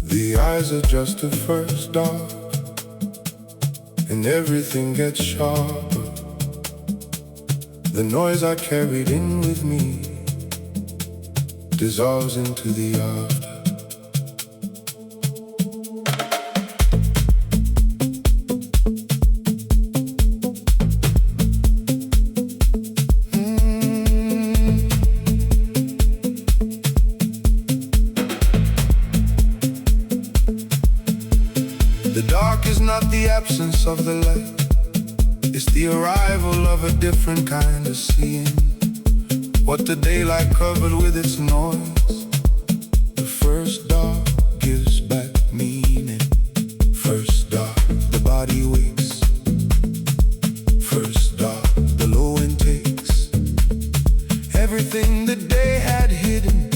The eyes are just the first dart, and everything gets sharper. The noise I carried in with me dissolves into the after. The dark is not the absence of the light, it's the arrival of a different kind of seeing. What the daylight covered with its noise, the first dark gives back meaning. First dark, the body wakes. First dark, the low end takes everything the day had hidden.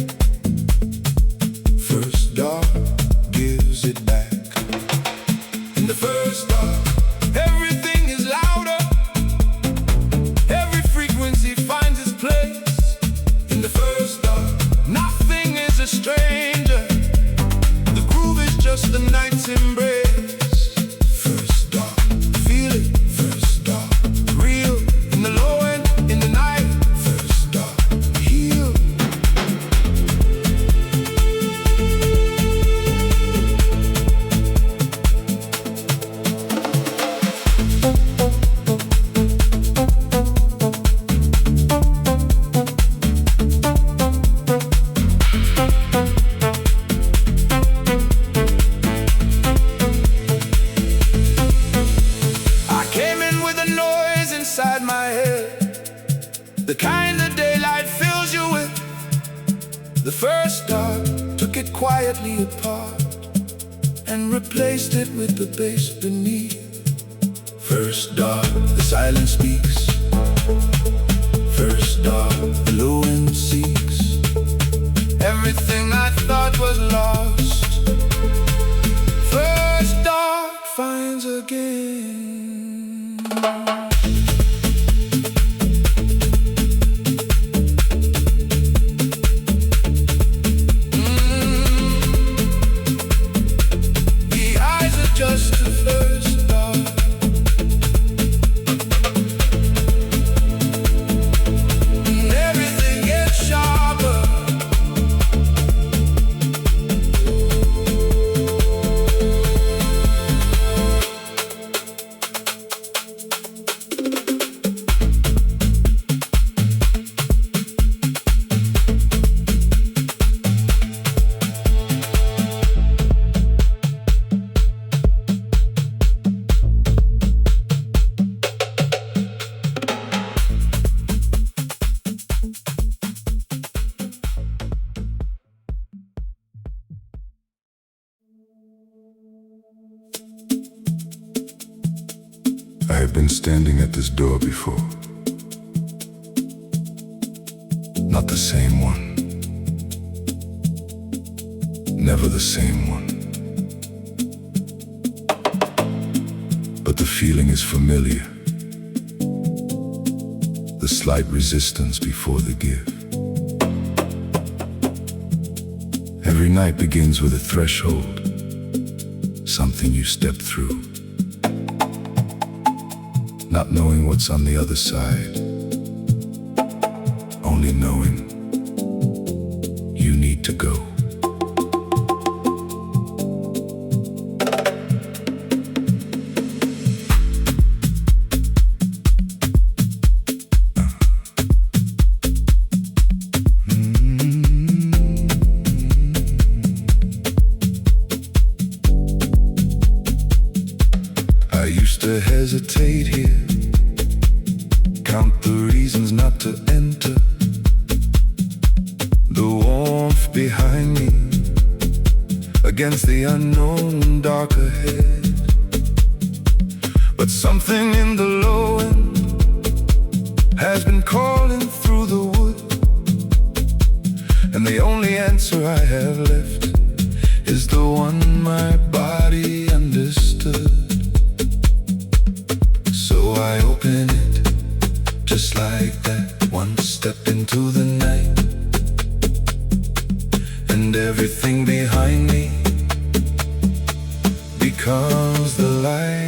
First dark gives it back. In the first dark, everything is louder. Every frequency finds its place. In the first dark, nothing is a stranger. The groove is just the night's embrace. First dark, feel it. First dark, real. In the low end, in the night. First dark, heal. I came in with a noise inside my head, the kind of daylight fills you with. The first dark took it quietly apart and replaced it with the bass beneath. First dark, the silence speaks. First dark, the low end seeks everything I thought was lost. First dark finds again. The eyes are just the first dark. And everything gets sharper. I have been standing at this door before. Not the same one. Never the same one. But the feeling is familiar. The slight resistance before the gift. Every night begins with a threshold, something you step through. Not knowing what's on the other side, only knowing you need to go. I used to hesitate here, count the reasons not to enter. The warmth behind me, against the unknown dark ahead. But something in the low end has been calling through the wood, and the only answer I have left is the one my body understood. So I open it, just like that. One step into the night, and everything behind me becomes the light.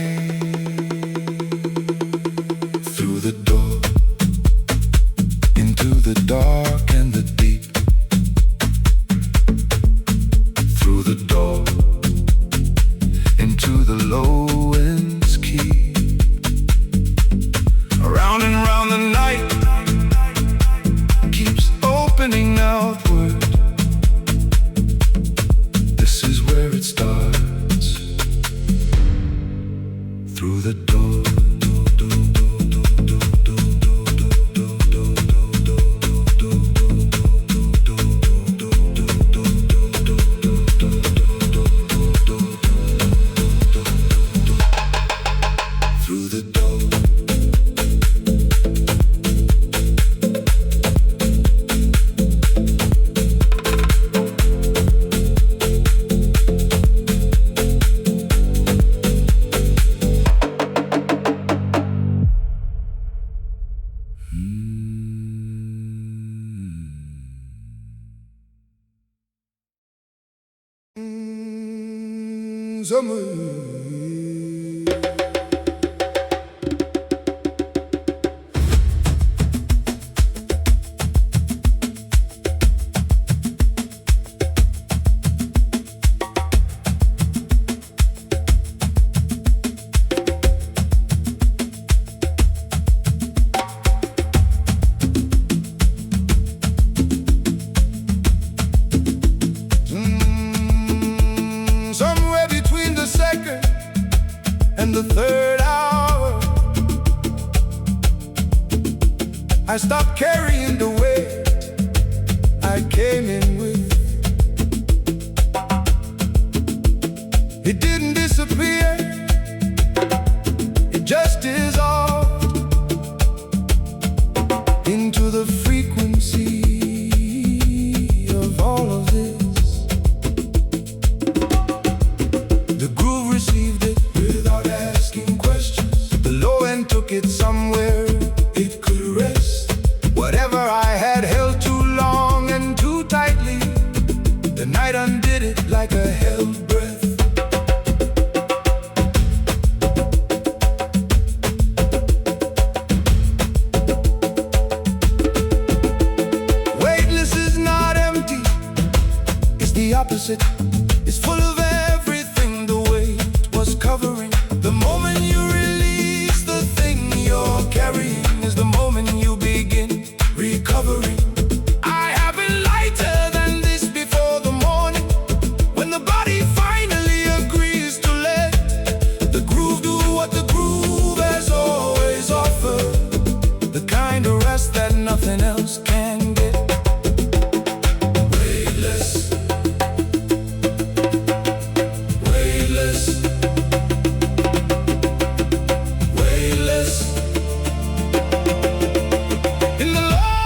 Through the door, into the dark and the deep. Through the door, into the lowest key. Around and round the night keeps opening outward. This is where it starts. Through the door. And the third hour, I stopped carrying the weight I came in with. It didn't disappear, it just dissolved into the frequency of all of this. The groove received it without asking questions. The low end took it somewhere it could rest. Whatever I had held too long and too tightly, the night undid it like a held breath. Weightless is not empty, it's the opposite. It's full of everything the weight was covering. The moment you release the thing you're carrying is the moment you begin recovering. I have been lighter than this before the morning, when the body finally agrees to let the groove do what the groove has always offered. The kind of rest that nothing else can get. Weightless, weightless, weightless. In the low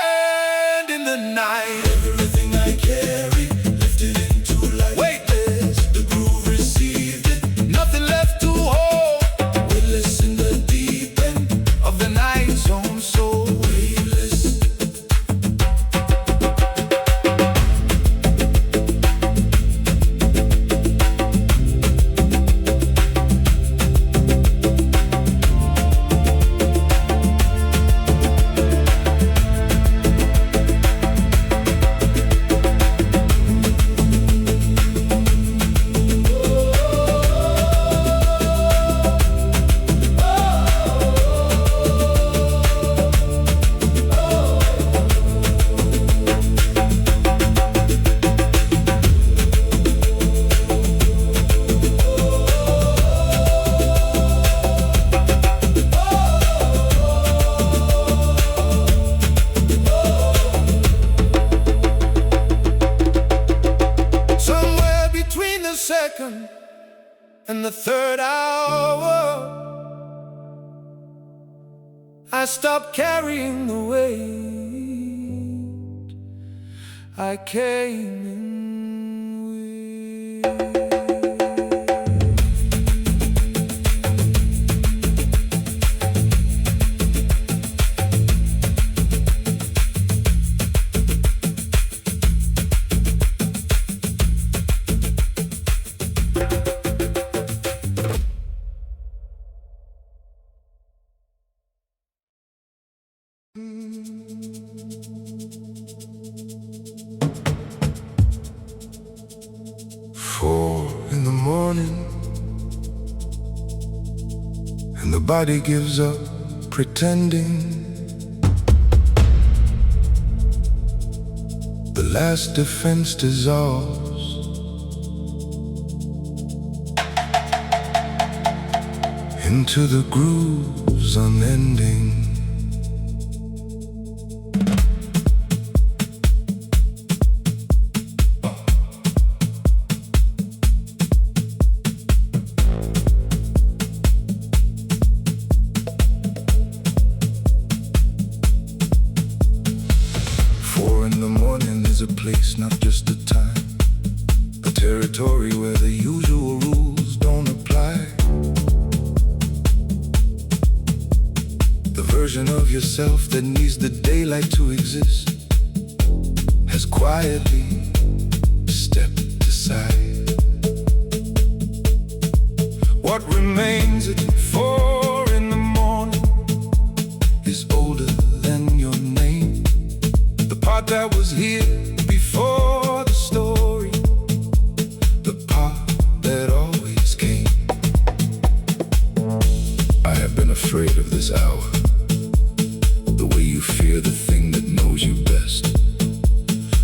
and in the night, everything I carry lifted into light. Weightless, the groove received it, nothing left to hold. Weightless in the deep end of the night's own soul. Weightless. Somewhere between the second and the third hour, I stopped carrying the weight I came in body gives up pretending. The last defense dissolves. Into the grooves unending. A place, not just a time, a territory where the usual rules don't apply. The version of yourself that needs the daylight to exist has quietly stepped aside. What remains at 4 in the morning is older than your name. The part that was here before the story, the part that always came. I have been afraid of this hour, the way you fear the thing that knows you best.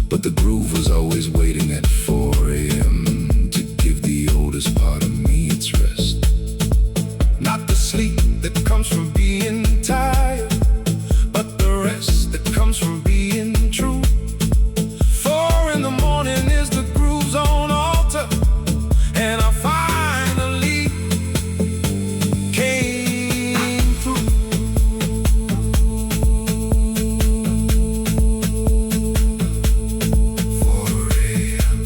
But the groove was always waiting at 4 a.m. to give the oldest part of me its rest. Not the sleep that comes from being tired, but the rest that comes from being true. Is the grooves on altar, and I finally came through. 4 a.m.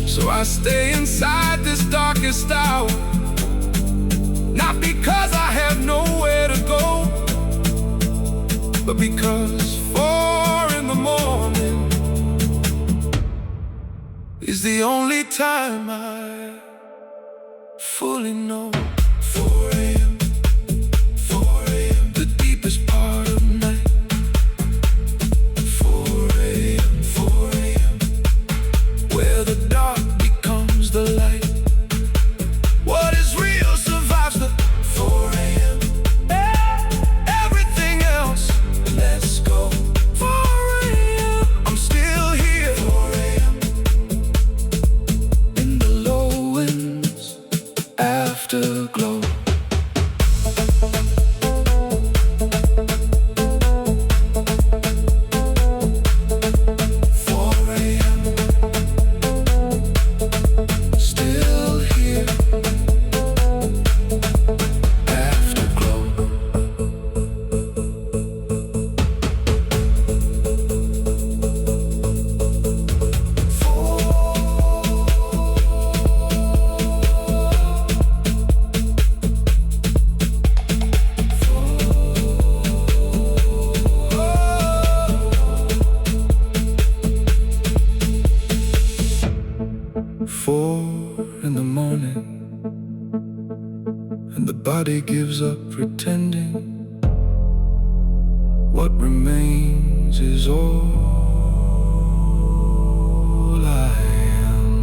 So I stay inside this darkest hour, not because I have nowhere to go, but because 4 in the morning is the only time I fully know. 4 a.m., 4 a.m., the deepest part of night. 4 a.m., 4 a.m., where the dark becomes the light. What is real survives the 4 a.m. Everything else, let's go. 4 a.m. I'm still here. 4 a.m. in the low winds, afterglow. Body gives up pretending. What remains is all I am.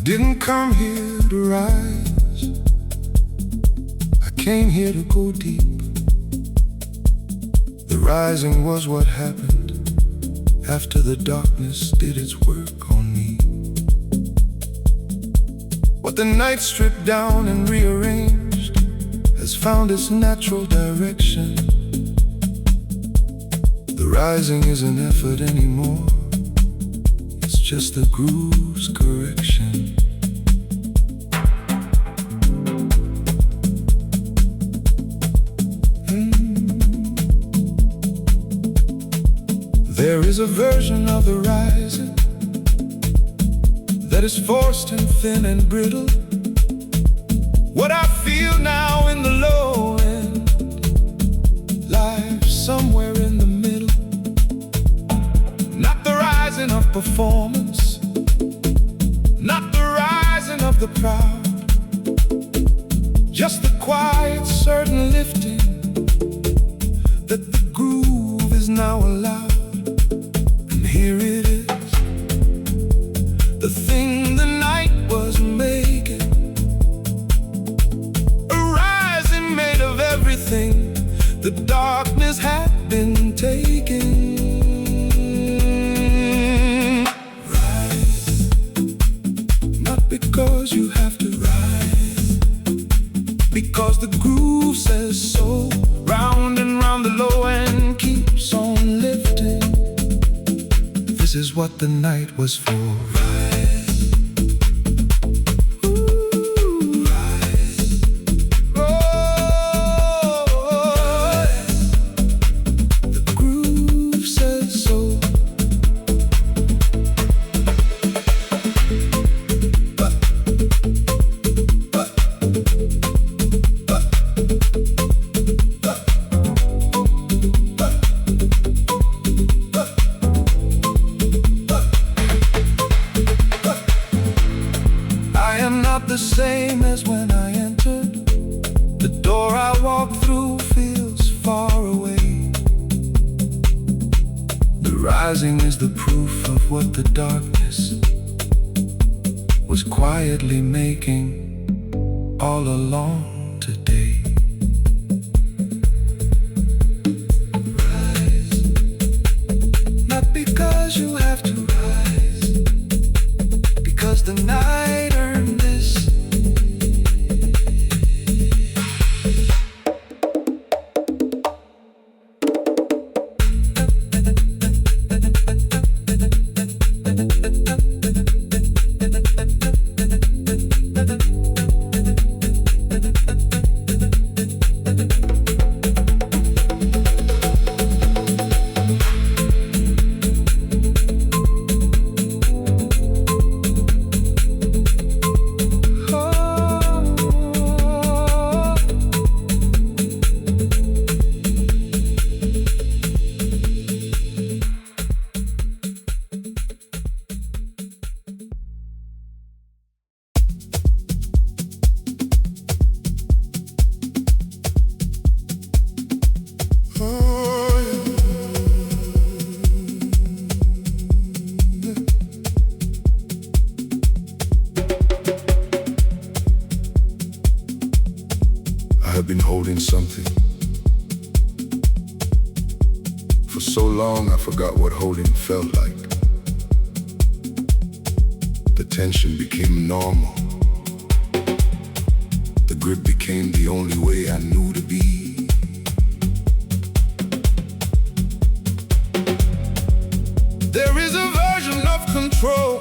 Didn't come here to rise, I came here to go deep. The rising was what happened after the darkness did its work on me. What the night stripped down and rearranged has found its natural direction. The rising isn't effort anymore, it's just the groove's correction. There is a version of the rising that is forced and thin and brittle. What I feel now in the low end, life somewhere in the middle. Not the rising of performance, not the rising of the proud, just the quiet, certain lifting that the groove is now allowed. And here it is, the thing the night was making, a rising made of everything the darkness had been taking. Rise, not because you have to rise, because the groove says so. Round and round the low end keeps on lifting. This is what the night was for. Rise, ooh, rise, oh, rise. The groove says so. The same as when I entered. The door I walk through feels far away. The rising is the proof of what the darkness was quietly making all along today. Rise, not because you have to rise, because the night earned this. I've been holding something for so long I forgot what holding felt like. The tension became normal. The grip became the only way I knew to be. There is a version of control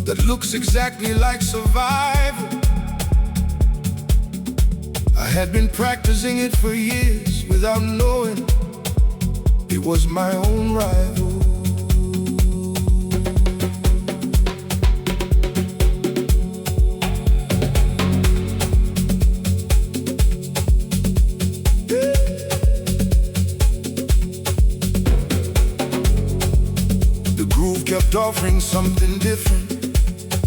that looks exactly like survival. I had been practicing it for years without knowing it was my own rival. The groove kept offering something different,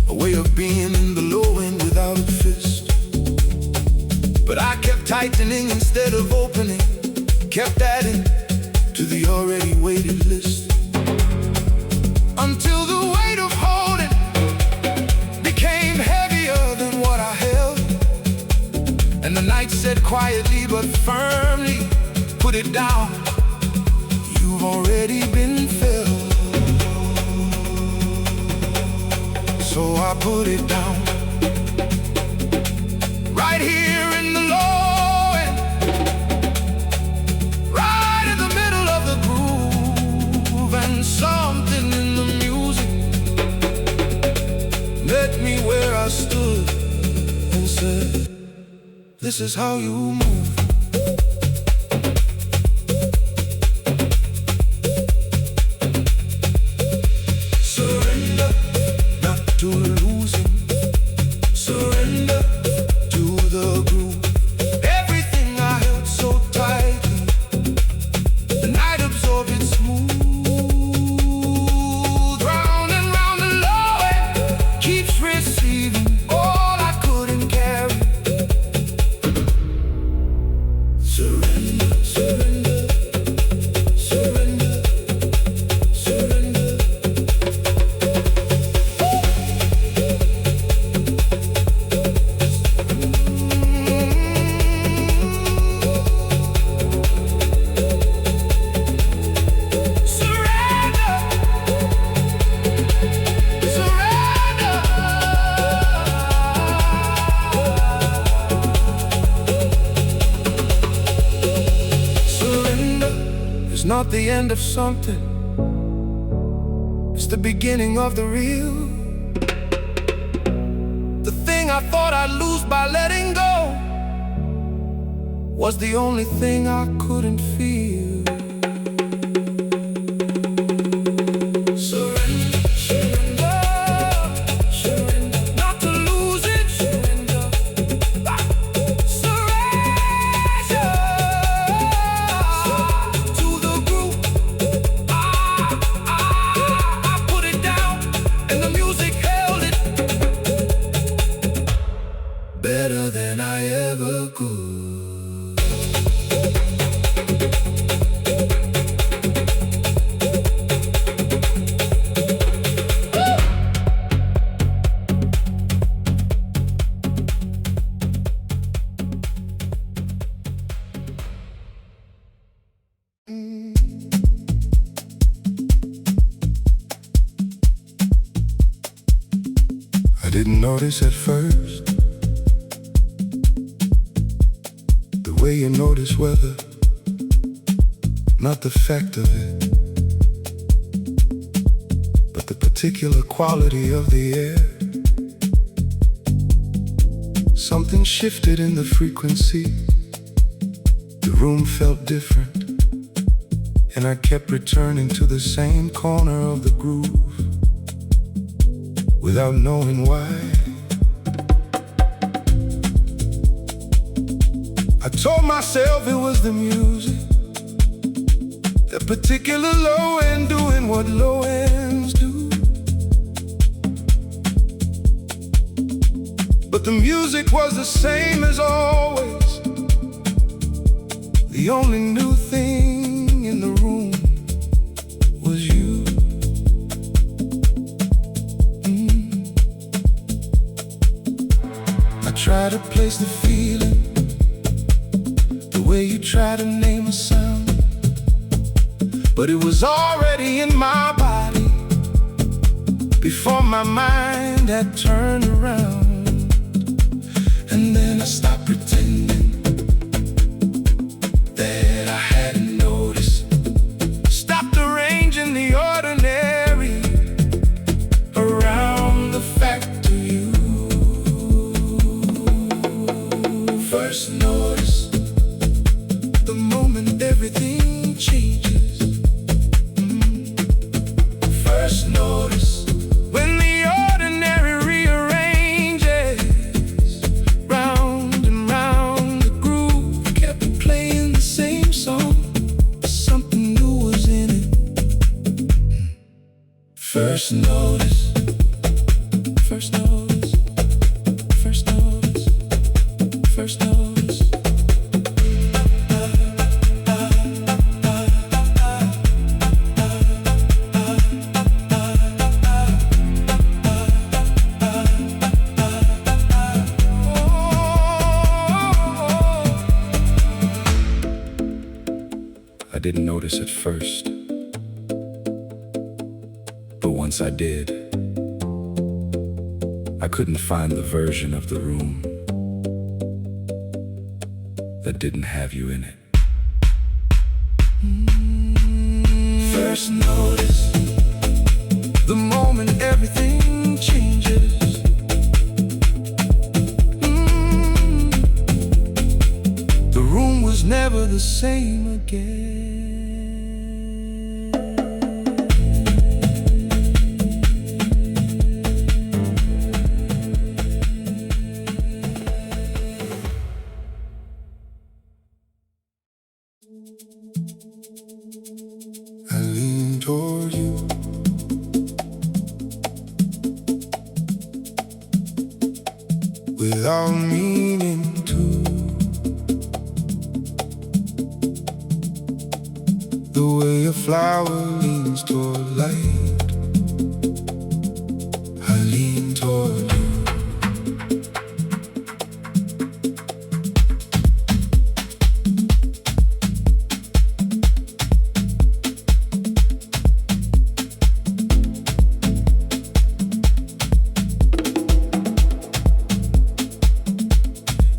a way of being in the low end without a fist. But I kept tightening instead of opening, kept adding to the already weighted list, until the weight of holding became heavier than what I held. And the night said quietly but firmly, put it down, you've already been filled. So I put it down, right here in the low end, right in the middle of the groove. And something in the music met me where I stood and said, this is how you move. not the end of something, it's the beginning of the real. The thing I thought I'd lose by letting go was the only thing I couldn't feel. Better than I ever could. I didn't notice at first the way you notice weather, not the fact of it, but the particular quality of the air. Something shifted in the frequency. The room felt different, and I kept returning to the same corner of the groove without knowing why. I told myself it was the music, that particular low end doing what low ends do. But the music was the same as always. The only new thing in the room was you. I try to place the feeling the way you try to name a sound, but it was already in my body before my mind had turned around. And then I stopped pretending that I hadn't noticed. Stopped arranging the ordinary around the fact of you. First notice the moment everything changes. First notice when the ordinary rearranges. Round and round the groove kept playing the same song. Something new was in it. First notice. First notice. First notice. First notice. I didn't notice at first, but once I did, I couldn't find the version of the room that didn't have you in it. First notice the moment everything changes. The room was never the same again. I lean toward you, without meaning to. The way a flower leans toward light, I lean toward you.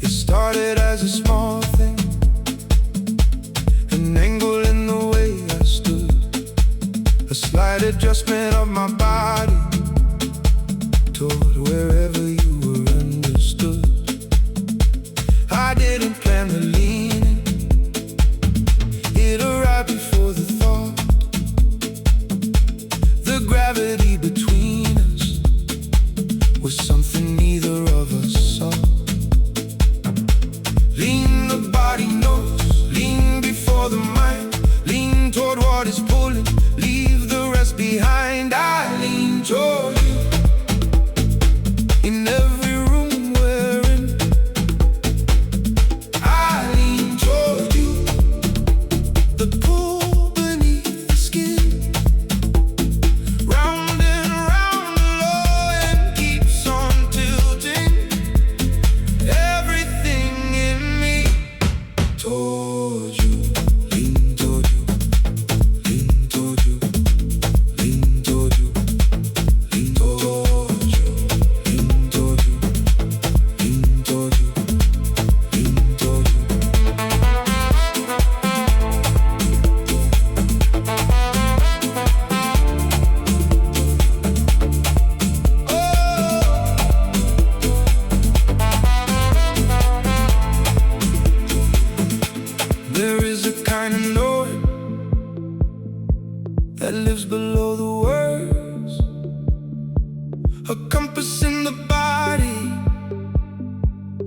It started as a small thing, an angle in the way I adjustment of my body toward wherever you were understood. I didn't plan the leaning, it arrived before the thought. The gravity between us was something neither of us saw. Lean, the body knows. Lean before the mind. Lean toward what is pulling. Leave the rest behind. I lean toward you in every room we're in. I lean toward you. The pull beneath the skin, round and round the low and keeps on tilting. Everything in me toward you. Lean toward you. Lean toward you. Lean toward you. Lean toward you. Lean toward you. Lean toward you. Lean toward you. There is a kind of knowing that lives below the words, a compass in the body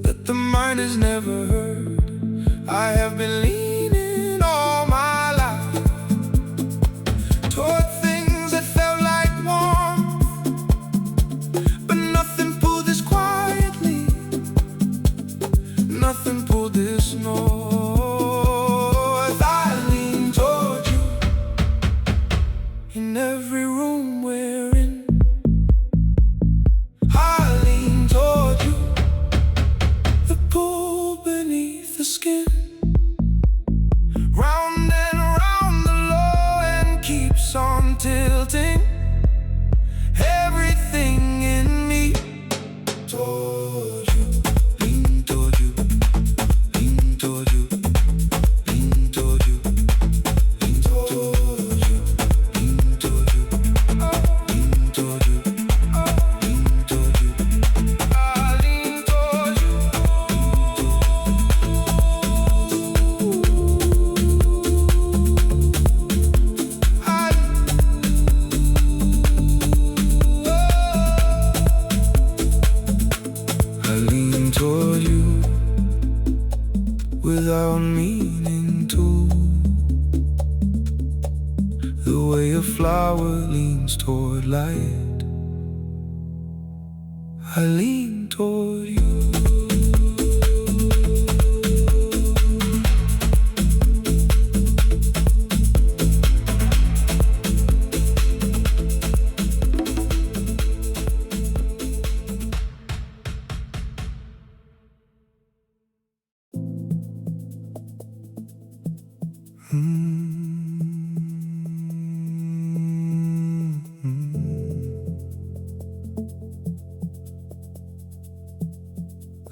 that the mind has never heard. I have been leaning all my life toward things that felt like warmth, but nothing pulled this quietly, nothing pulled this north. I lean toward you in every room we're in. I lean toward you. The pull beneath the skin, round and round the low and keeps on tilting. Everything in me toward you. Lean toward you. Lean toward you. Lean toward you. Lean toward you. Lean toward you. Lean toward you. Lean toward you. I lean toward you. I lean toward you without meaning to. The way a flower leans toward light, I lean toward you.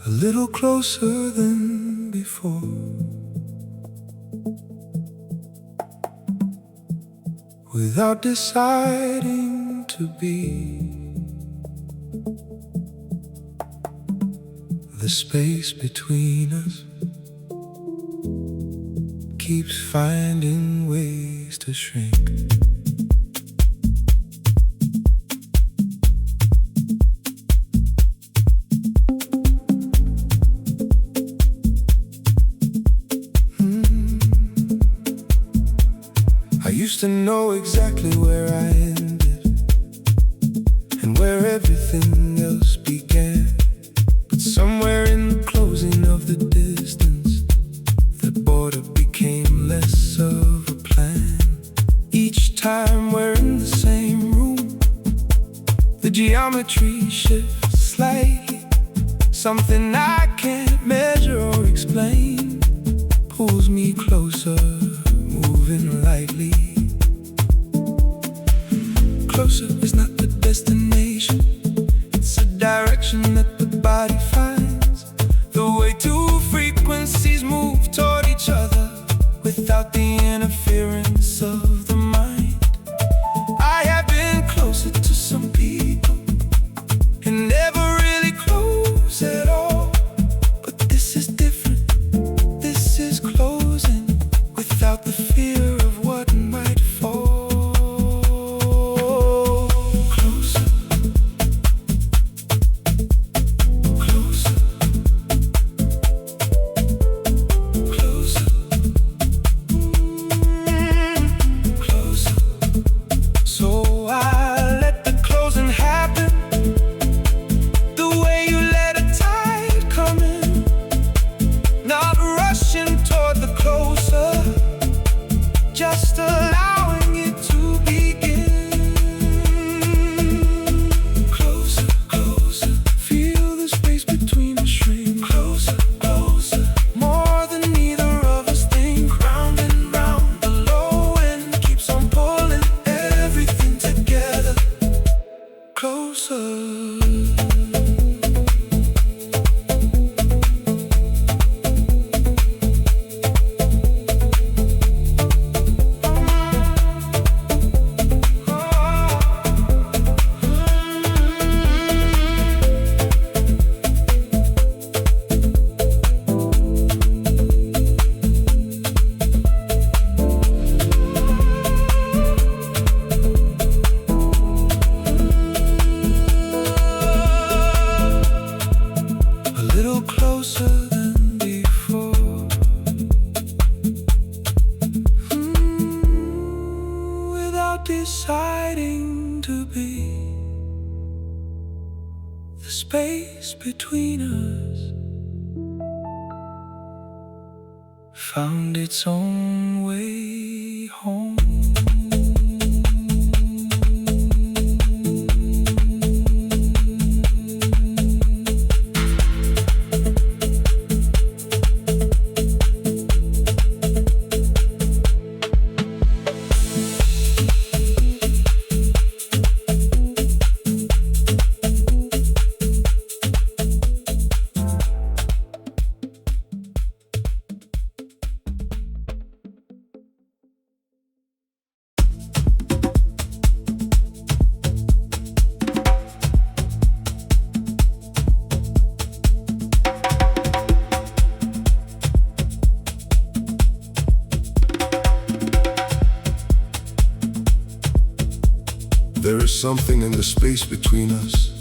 A little closer than before, without deciding to be. The space between us keeps finding ways to shrink. I used to know exactly where I ended and where everything else began. But somewhere in the closing of the distance, the border became less of a plan. Each time we're in the same room, the geometry shifts slightly. Something I can't measure or explain pulls me closer, moving lightly. Closer is not the destination, it's a direction that the body finds. The way two frequencies move toward each other without the interference of the mind. I have been closer than before. Without deciding to be. The space between us found its own way home. There is something in the space between us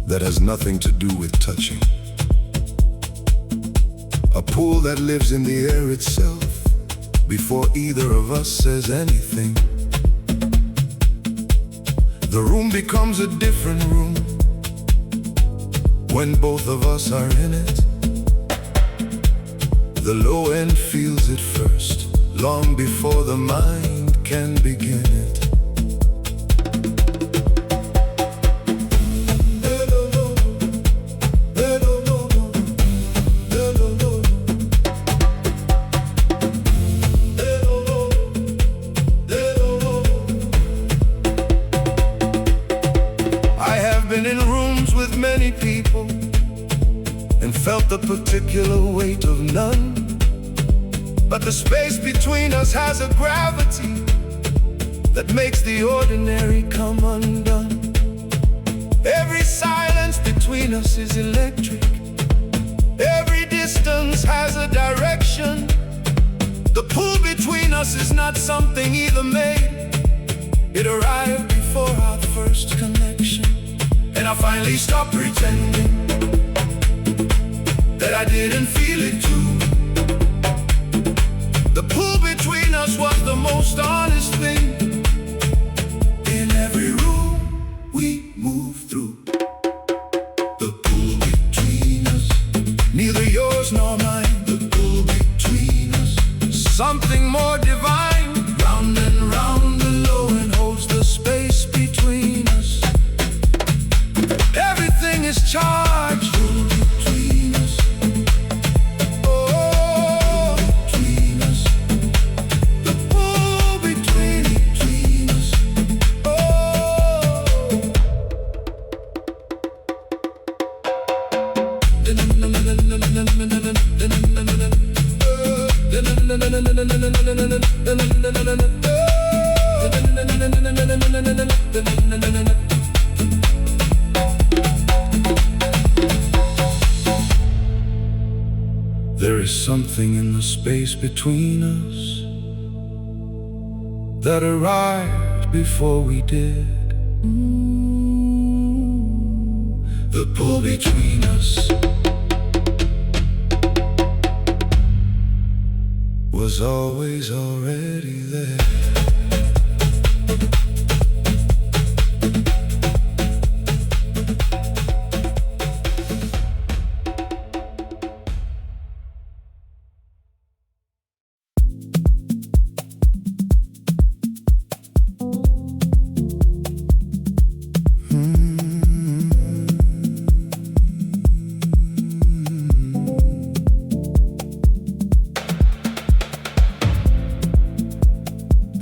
that has nothing to do with touching. A pull that lives in the air itself before either of us says anything. The room becomes a different room when both of us are in it. The low end feels it first, long before the mind can begin it. Felt the particular weight of none, but the space between us has a gravity that makes the ordinary come undone. Every silence between us is electric. Every distance has a direction. The pull between us is not something either made. It arrived before our first connection, and I finally stopped pretending that I didn't feel it too. The pull between us was the most honest thing. In every room we move through, the pull between us, neither yours nor mine. The pull between us, something more divine. Round and round the low end holds the space between us. Everything is charged. There is something in the space between us that arrived before we did. The pull between us was always already there.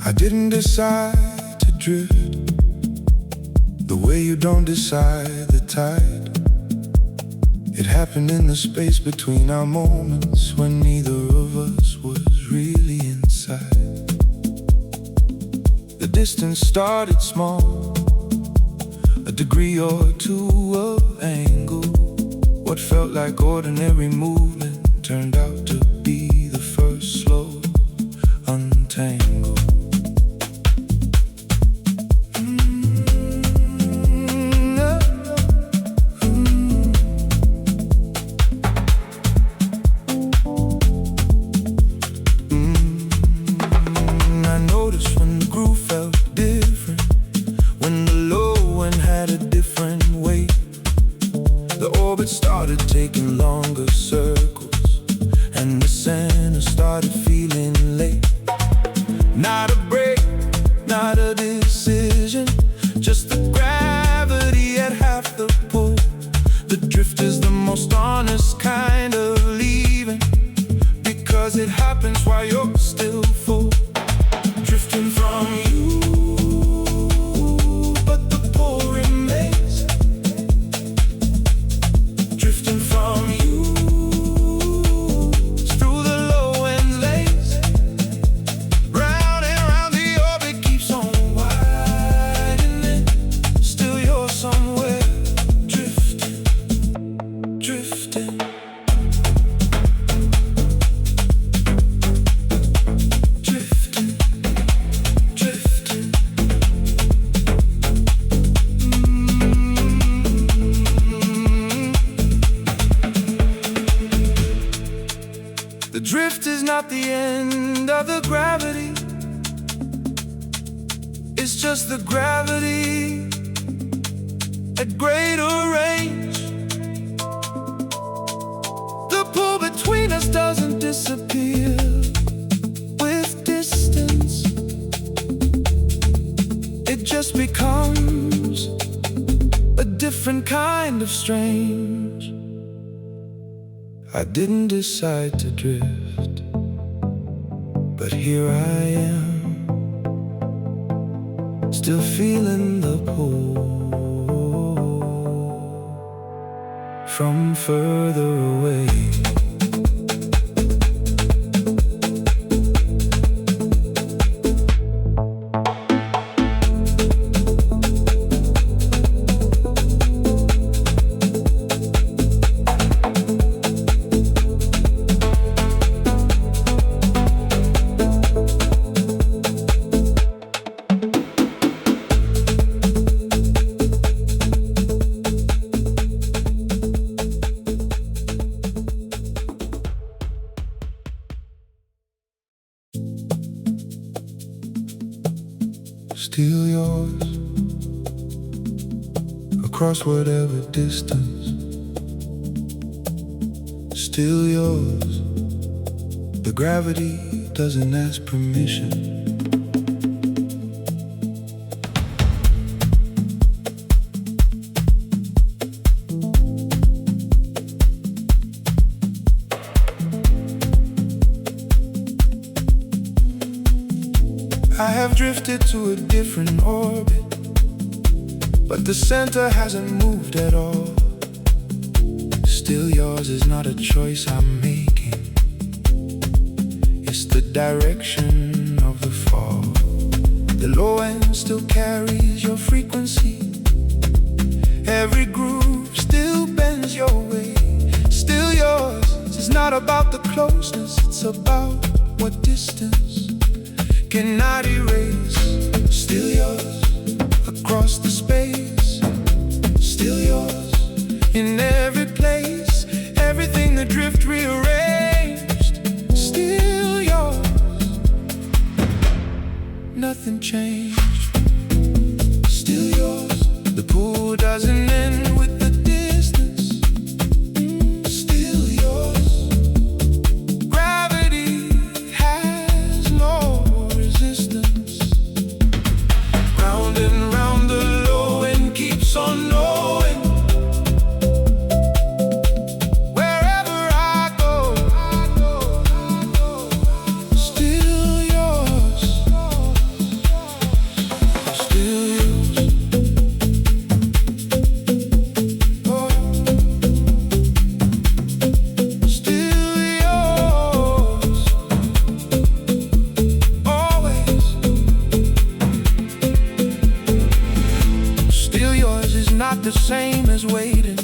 I didn't decide to drift the way you don't decide the tide. It happened in the space between our moments when neither of us was really inside. The distance started small, a degree or two of angle. What felt like ordinary movement turned out to be the first slow untangle. longer circles, and the center started feeling late. Not a break, not a decision, just the gravity at half the pull. The drift is the most honest kind of leaving, because it happens while you're still full. Drifting from you, but the pull remains. Drifting from you, through the low and lays. Round and round the orbit keeps on widening. Still you're somewhere, drifting, drifting. The drift is not the end of the gravity, it's just the gravity at greater range. The pull between us doesn't disappear with distance, it just becomes a different kind of strange. I didn't decide to drift, but here I am, still feeling the pull from further away. Still yours, across whatever distance. Still yours, the gravity doesn't ask permission. I have drifted to a different orbit, but the center hasn't moved at all. Still yours is not a choice I'm making, it's the direction of the fall. The low end still carries your frequency, every groove still bends your way. Still yours, it's not about the closeness, it's about what distance cannot erase. Still yours, across the space. Still yours, in every place. Everything the drift rearranged. Still yours, nothing changed. Still yours, the pool doesn't end with the distance. Still yours, gravity has no resistance. Round and round the low end keeps on knowing. Wherever I go, still yours, still yours. Oh, still yours, always. Still yours is not the same as waiting.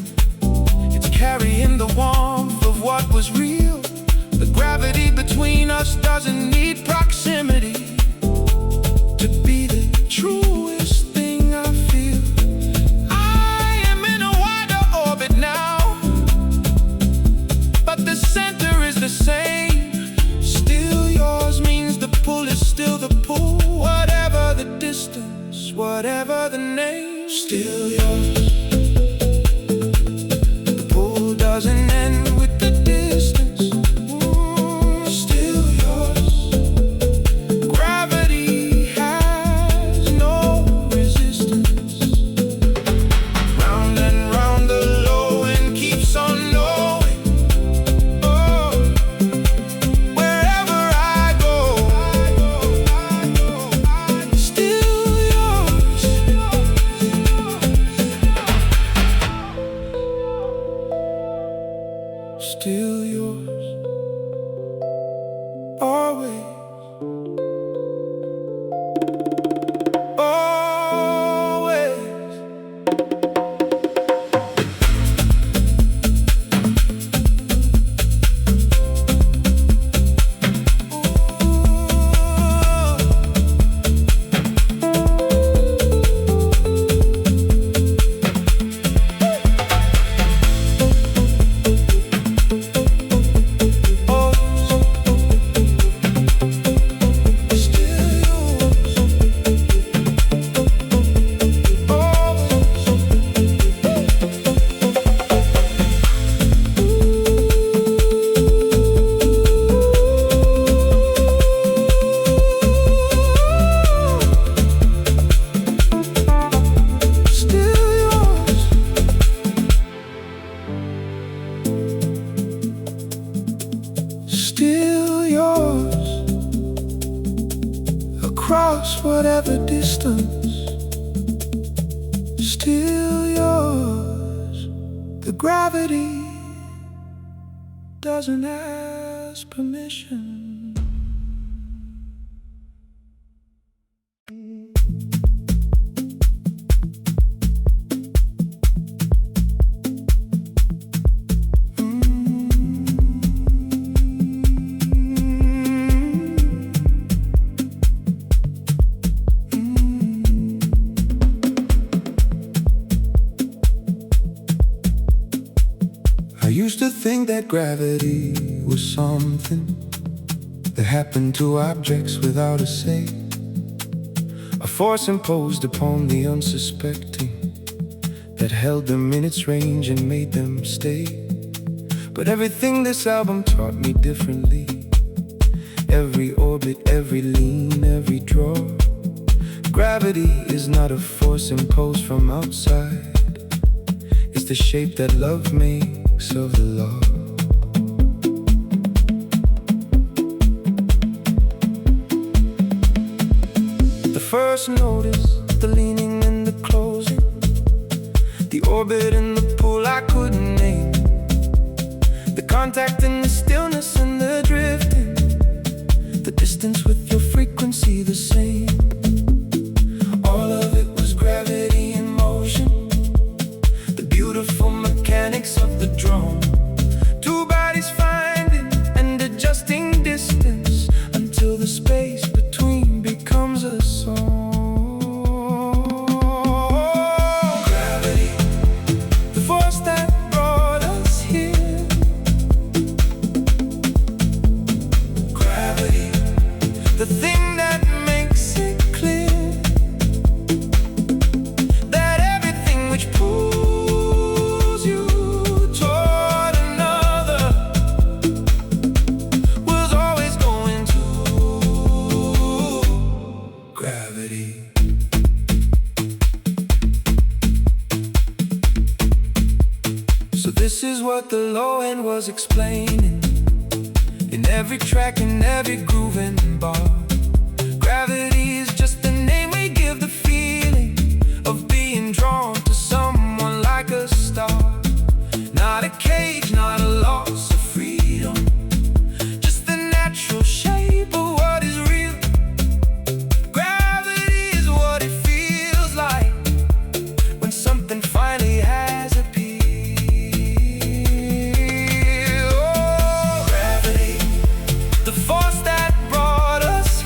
It's carrying the warmth of what was real. The gravity between us doesn't need proximity to be the truest thing I feel. I am in a wider orbit now, but the center is the same. Still yours means the pull is still the pull. Whatever the distance, whatever the name. Still yours, the pull doesn't end still yours, always, always. Still yours, across whatever distance. Still yours, the gravity doesn't ask permission. I used to think that gravity was something that happened to objects without a say, a force imposed upon the unsuspecting that held them in its range and made them stay. But everything this album taught me differently. Every orbit, every lean, every draw. Gravity is not a force imposed from outside. It's the shape that love makes of the law. The first notice, the leaning and the closing, the orbit and the pull I couldn't name, the contact and the stillness and the drifting, the distance with your frequency the same. All of it was gravity in motion, the beautiful mechanics of the drone. Two bodies finding and adjusting distance until the space between becomes a song. Gravity, the force that brought us here. Gravity, the thing that makes it clear that everything which pulls you toward another was always going to gravity. So this is what the low end was explaining in every track, in every groove and bar. Gravity is just the name we give the feeling of being drawn to someone like a star. Not a cage, not a loss of freedom, just the natural shape of what is real. Gravity is what it feels like when something finally has appeal. Oh, gravity, the force that brought us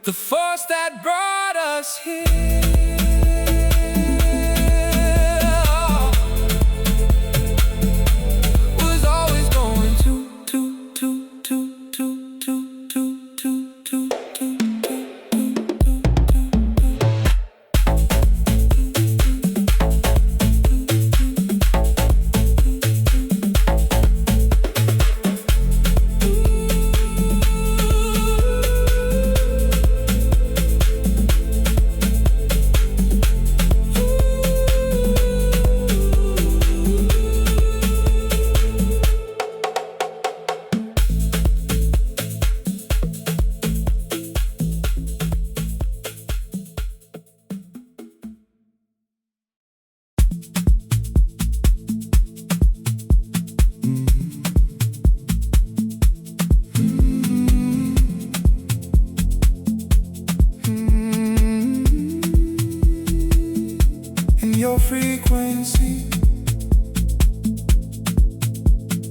the force that brought us here was always going to. Your frequency,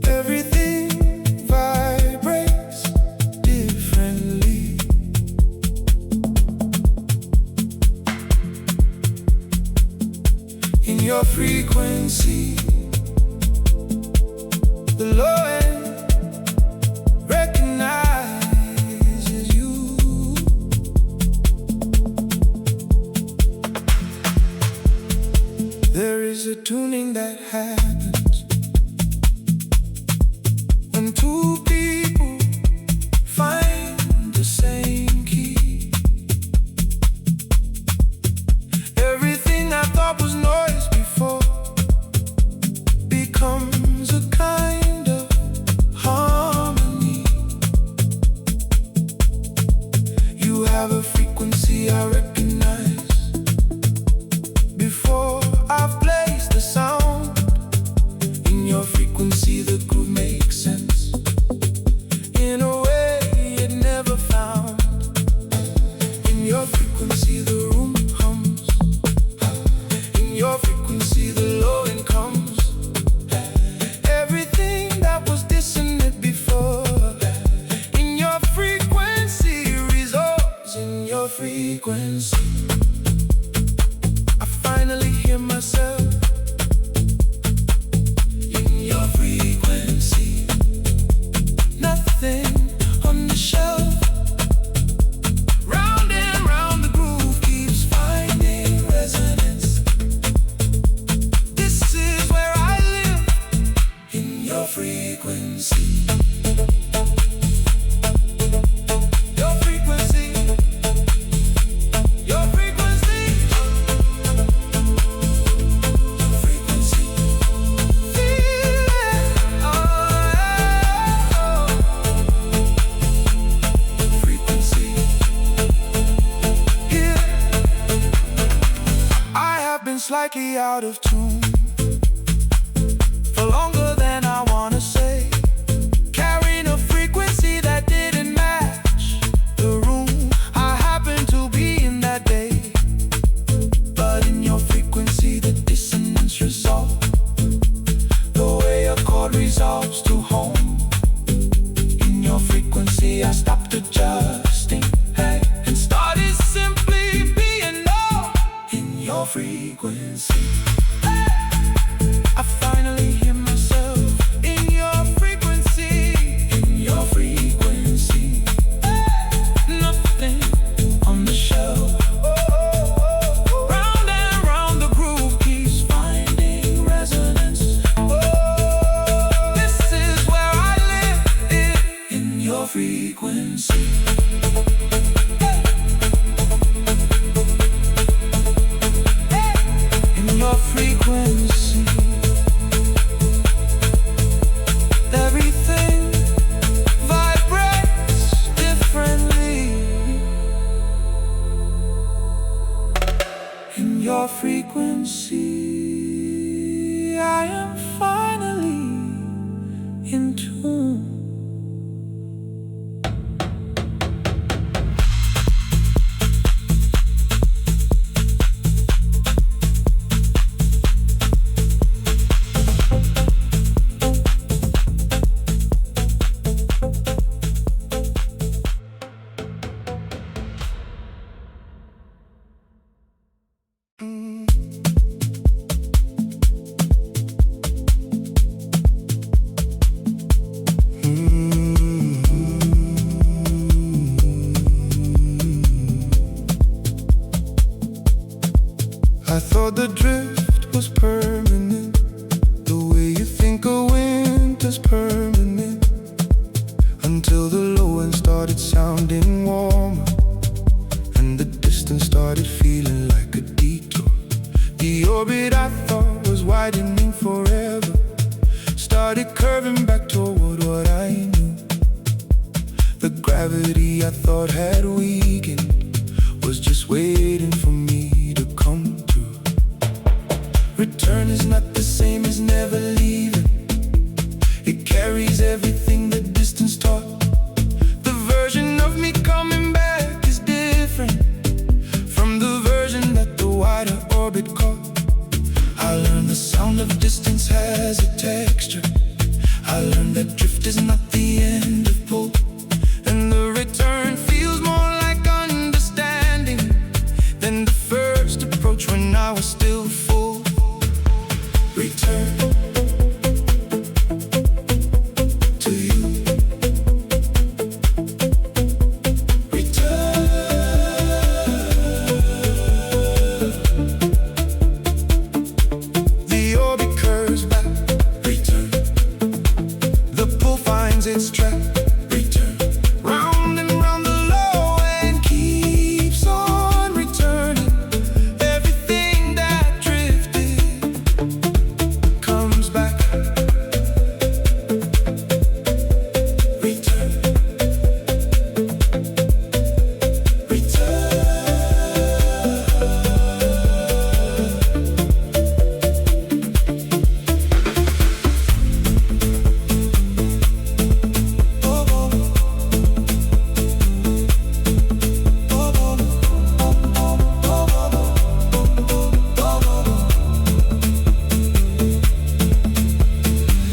everything vibrates differently. In your frequency, the low end recognizes you. There is a tuning that happens when two people find the same key. Everything I thought was noise before becomes a kind of harmony. You have a frequency I recognize before I've placed the sound. In your frequency, the groove makes sense in a way it never found. In your frequency, the room hums. In your frequency, the low end comes. Everything that was dissonant before, in your frequency, resolves in your frequency. I finally hear myself in your frequency. Nothing on the shelf. Round and round the groove keeps finding resonance. This is where I live, in your frequency. Your frequency. Your frequency. Slightly out of tune for longer than I wanna say, carrying a frequency that didn't match the room I happened to be in that day. But in your frequency, the dissonance resolved, the way a chord resolves to home. In your frequency, I stopped adjusting, hey, and started simply being known. In your frequency, I finally hear myself in your frequency. In your frequency, nothing on the shelf. Round and round the groove keeps finding resonance. This is where I live, in your frequency. Your frequency, everything vibrates differently. In your frequency, I am finally in tune. gravity I thought had weakened was just waiting for me to come to. Return is not the same as never leaving. It carries everything the distance taught. The version of me coming back is different from the version that the wider orbit caught. I learned the sound of distance has a texture. I learned that drift is not the end of pull, and the return feels more like understanding than the first approach when I was still full. Return to you. Return. The orbit curves back. Return. The pull finds its track. Return. Round and round the low and keeps on returning. Everything that drifted comes back. Return. Return.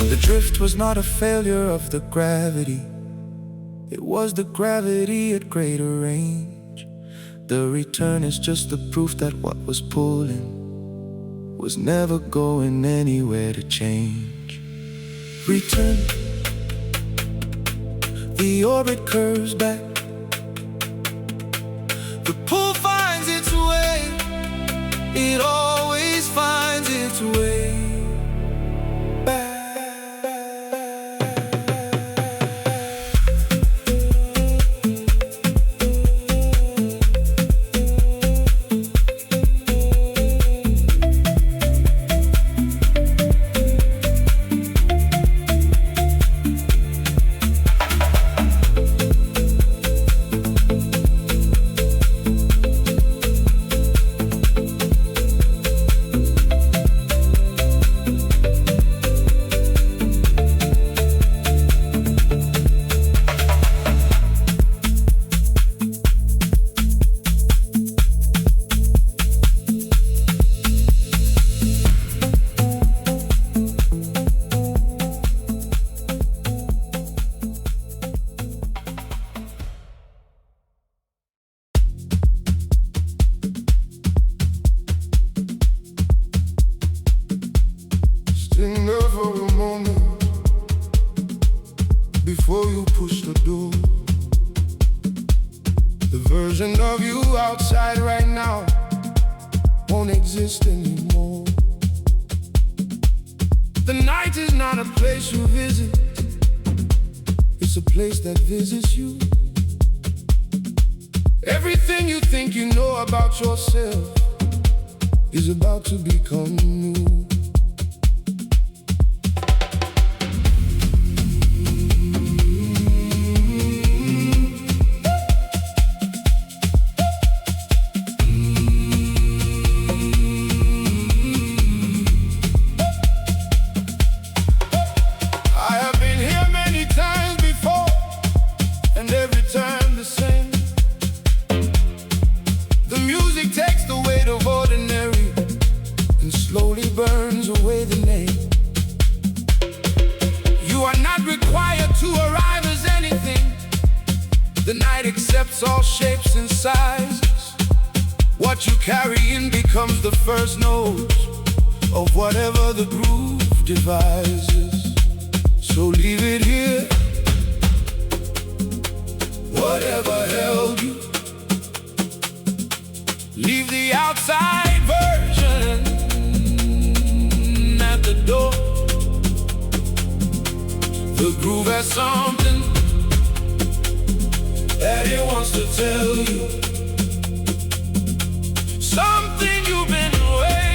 The drift was not a failure of the gravity. It was the gravity at greater range. The return is just the proof that what was pulling was never going anywhere to change. Return. The orbit curves back. The pull finds its way. It always finds its way back. Sitting there for a moment before you push the door. The version of you outside right now won't exist anymore. The night is not a place you visit. It's a place that visits you. Everything you think you know about yourself is about to become new. I have been here many times before, and every time the same. The music takes the weight of ordinary and slowly burns away the name. You are not required to arrive as anything. The night accepts all shapes and sizes. What you carry in becomes the first note of whatever the groove devises. So leave it here. Whatever held you, leave the outside version at the door. The groove has something that it wants to tell you, something you've been waiting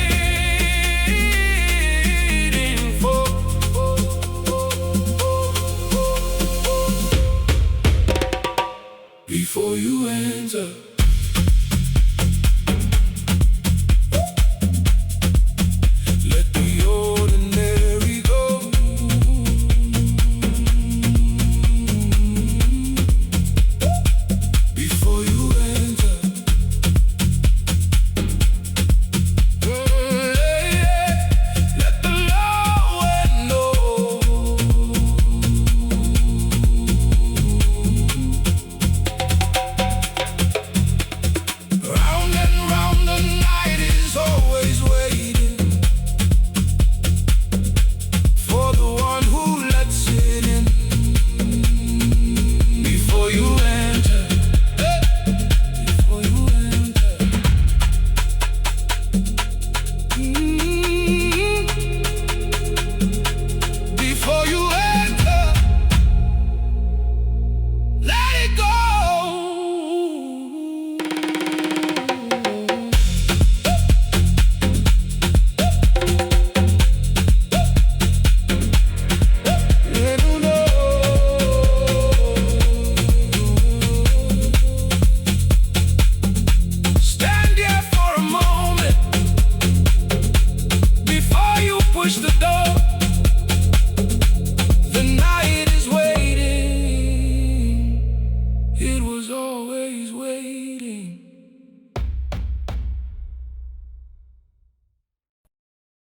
for. before you enter.